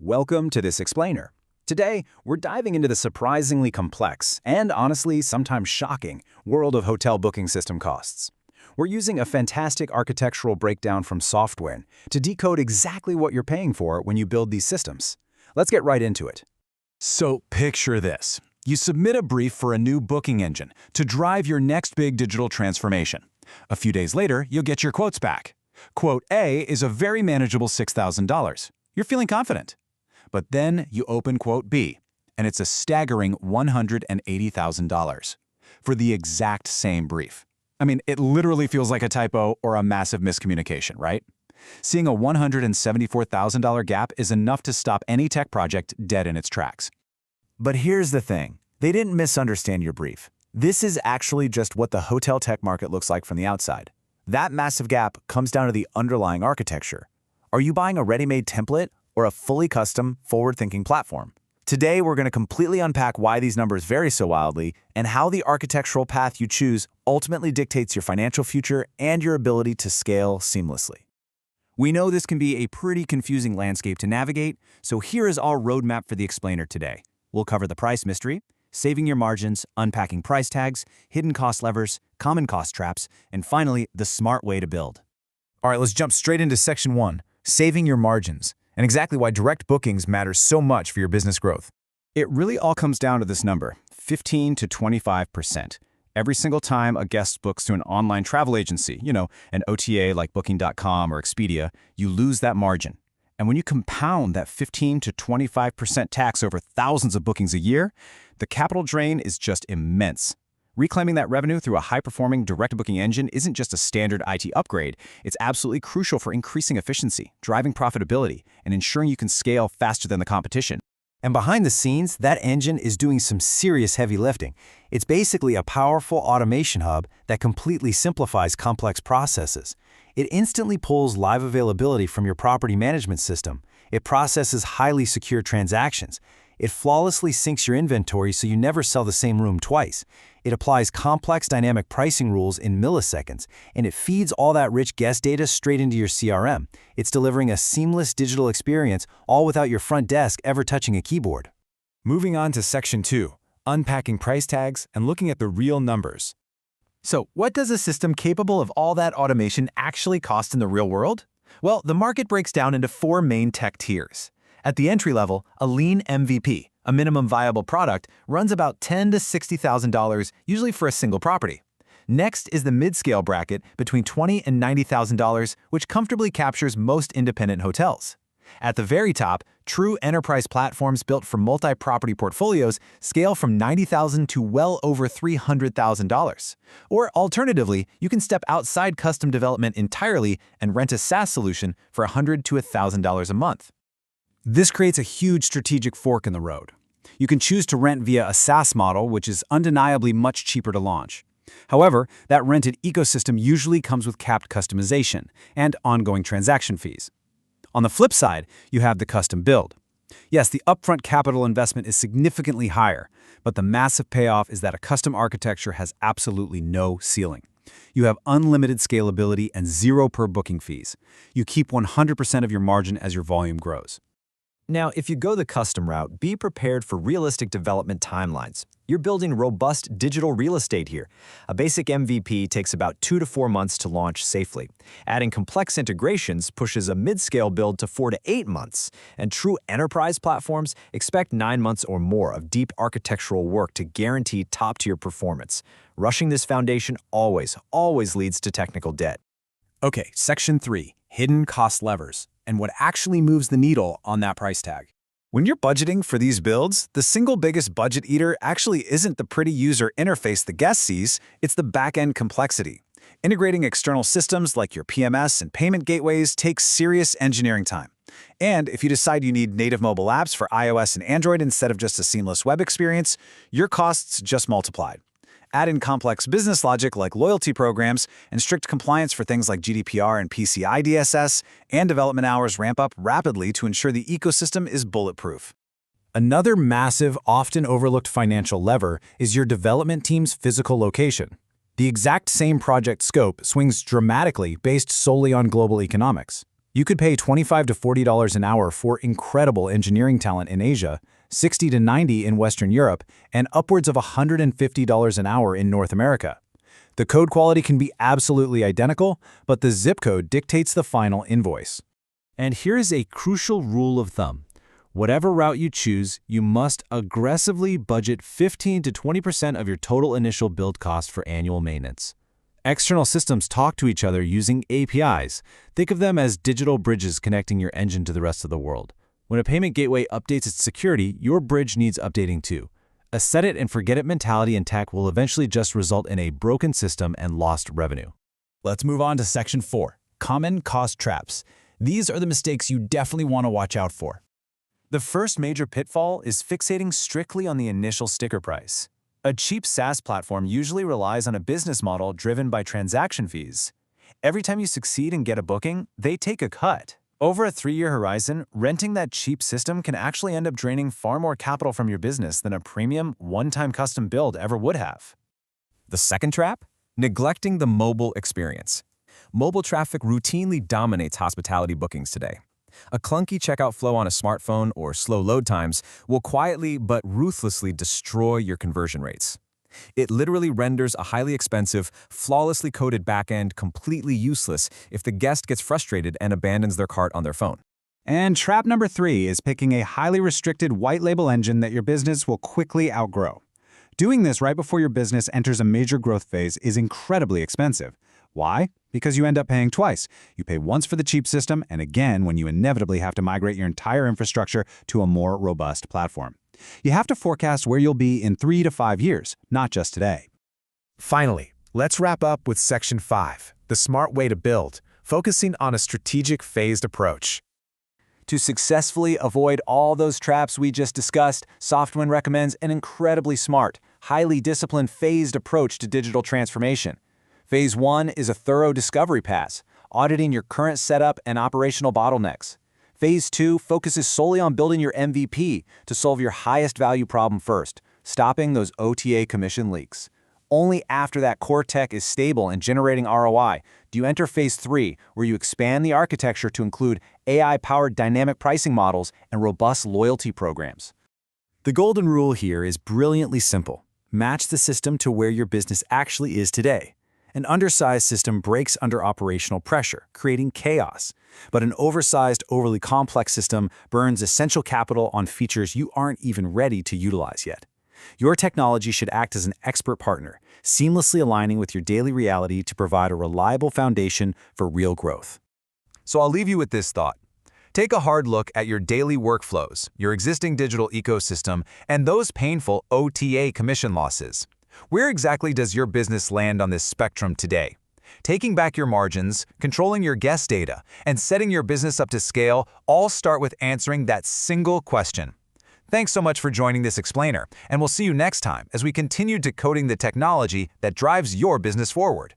Welcome to this explainer. Today, we're diving into the surprisingly complex and honestly sometimes shocking world of hotel booking system costs. We're using a fantastic architectural breakdown from Software to decode exactly what you're paying for when you build these systems. Let's get right into it. So picture this. You submit a brief for a new booking engine to drive your next big digital transformation. A few days later, you'll get your quotes back. Quote A is a very manageable $6,000. You're feeling confident. But then you open quote B, and it's a staggering $180,000 for the exact same brief. I mean, it literally feels like a typo or a massive miscommunication, right? Seeing a $174,000 gap is enough to stop any tech project dead in its tracks. But here's the thing. They didn't misunderstand your brief. This is actually just what the hotel tech market looks like from the outside. That massive gap comes down to the underlying architecture. Are you buying a ready-made template or a fully custom, forward-thinking platform? Today, we're going to completely unpack why these numbers vary so wildly and how the architectural path you choose ultimately dictates your financial future and your ability to scale seamlessly. We know this can be a pretty confusing landscape to navigate, so here is our roadmap for the explainer today. We'll cover the price mystery, saving your margins, unpacking price tags, hidden cost levers, common cost traps, and finally, the smart way to build. All right, let's jump straight into Section 1, saving your margins, and exactly why direct bookings matters so much for your business growth. It really all comes down to this number, 15 to 25%. Every single time a guest books through an online travel agency, an OTA like Booking.com or Expedia, you lose that margin. And when you compound that 15 to 25% tax over thousands of bookings a year, the capital drain is just immense. Reclaiming that revenue through a high-performing direct booking engine isn't just a standard IT upgrade, it's absolutely crucial for increasing efficiency, driving profitability, and ensuring you can scale faster than the competition. And behind the scenes, that engine is doing some serious heavy lifting. It's basically a powerful automation hub that completely simplifies complex processes. It instantly pulls live availability from your property management system. It processes highly secure transactions. It flawlessly syncs your inventory so you never sell the same room twice. It applies complex dynamic pricing rules in milliseconds, and it feeds all that rich guest data straight into your CRM. It's delivering a seamless digital experience, all without your front desk ever touching a keyboard. Moving on to Section 2, unpacking price tags and looking at the real numbers. So, what does a system capable of all that automation actually cost in the real world? Well, the market breaks down into four main tech tiers. At the entry level, a lean MVP, a minimum viable product, runs about $10,000 to $60,000, usually for a single property. Next is the mid-scale bracket between $20,000 and $90,000, which comfortably captures most independent hotels. At the very top, true enterprise platforms built for multi-property portfolios scale from $90,000 to well over $300,000. Or alternatively, you can step outside custom development entirely and rent a SaaS solution for $100 to $1,000 a month. This creates a huge strategic fork in the road. You can choose to rent via a SaaS model, which is undeniably much cheaper to launch. However, that rented ecosystem usually comes with capped customization and ongoing transaction fees. On the flip side, you have the custom build. Yes, the upfront capital investment is significantly higher, but the massive payoff is that a custom architecture has absolutely no ceiling. You have unlimited scalability and zero per booking fees. You keep 100% of your margin as your volume grows. Now, if you go the custom route, be prepared for realistic development timelines. You're building robust digital real estate here. A basic MVP takes about 2 to 4 months to launch safely. Adding complex integrations pushes a mid-scale build to 4 to 8 months. And true enterprise platforms expect 9 months or more of deep architectural work to guarantee top-tier performance. Rushing this foundation always leads to technical debt. Okay, Section 3, hidden cost levers, and what actually moves the needle on that price tag. When you're budgeting for these builds, the single biggest budget eater actually isn't the pretty user interface the guest sees, it's the back-end complexity. Integrating external systems like your PMS and payment gateways takes serious engineering time. And if you decide you need native mobile apps for iOS and Android instead of just a seamless web experience, your costs just multiplied. Add in complex business logic like loyalty programs and strict compliance for things like GDPR and PCI DSS, and development hours ramp up rapidly to ensure the ecosystem is bulletproof. Another massive, often overlooked financial lever is your development team's physical location. The exact same project scope swings dramatically based solely on global economics. You could pay $25 to $40 an hour for incredible engineering talent in Asia, $60 to $90 in Western Europe, and upwards of $150 an hour in North America. The code quality can be absolutely identical, but the zip code dictates the final invoice. And here's a crucial rule of thumb. Whatever route you choose, you must aggressively budget 15 to 20% of your total initial build cost for annual maintenance. External systems talk to each other using APIs. Think of them as digital bridges connecting your engine to the rest of the world. When a payment gateway updates its security, your bridge needs updating too. A set it and forget it mentality in tech will eventually just result in a broken system and lost revenue. Let's move on to Section 4, Common Cost Traps. These are the mistakes you definitely want to watch out for. The first major pitfall is fixating strictly on the initial sticker price. A cheap SaaS platform usually relies on a business model driven by transaction fees. Every time you succeed and get a booking, they take a cut. Over a 3-year horizon, renting that cheap system can actually end up draining far more capital from your business than a premium, one-time custom build ever would have. The second trap? Neglecting the mobile experience. Mobile traffic routinely dominates hospitality bookings today. A clunky checkout flow on a smartphone or slow load times will quietly but ruthlessly destroy your conversion rates. It literally renders a highly expensive, flawlessly coded backend completely useless if the guest gets frustrated and abandons their cart on their phone. And trap number 3 is picking a highly restricted white label engine that your business will quickly outgrow. Doing this right before your business enters a major growth phase is incredibly expensive. Why? Because you end up paying twice. You pay once for the cheap system and again when you inevitably have to migrate your entire infrastructure to a more robust platform. You have to forecast where you'll be in 3 to 5 years, not just today. Finally, let's wrap up with Section 5, the smart way to build, focusing on a strategic phased approach. To successfully avoid all those traps we just discussed, Softwind recommends an incredibly smart, highly disciplined phased approach to digital transformation. Phase 1 is a thorough discovery pass, auditing your current setup and operational bottlenecks. Phase 2 focuses solely on building your MVP to solve your highest value problem first, stopping those OTA commission leaks. Only after that core tech is stable and generating ROI do you enter Phase 3, where you expand the architecture to include AI-powered dynamic pricing models and robust loyalty programs. The golden rule here is brilliantly simple. Match the system to where your business actually is today. An undersized system breaks under operational pressure, creating chaos. But an oversized, overly complex system burns essential capital on features you aren't even ready to utilize yet. Your technology should act as an expert partner, seamlessly aligning with your daily reality to provide a reliable foundation for real growth. So I'll leave you with this thought. Take a hard look at your daily workflows, your existing digital ecosystem, and those painful OTA commission losses. Where exactly does your business land on this spectrum today? Taking back your margins, controlling your guest data, and setting your business up to scale all start with answering that single question. Thanks so much for joining this explainer, and we'll see you next time as we continue decoding the technology that drives your business forward.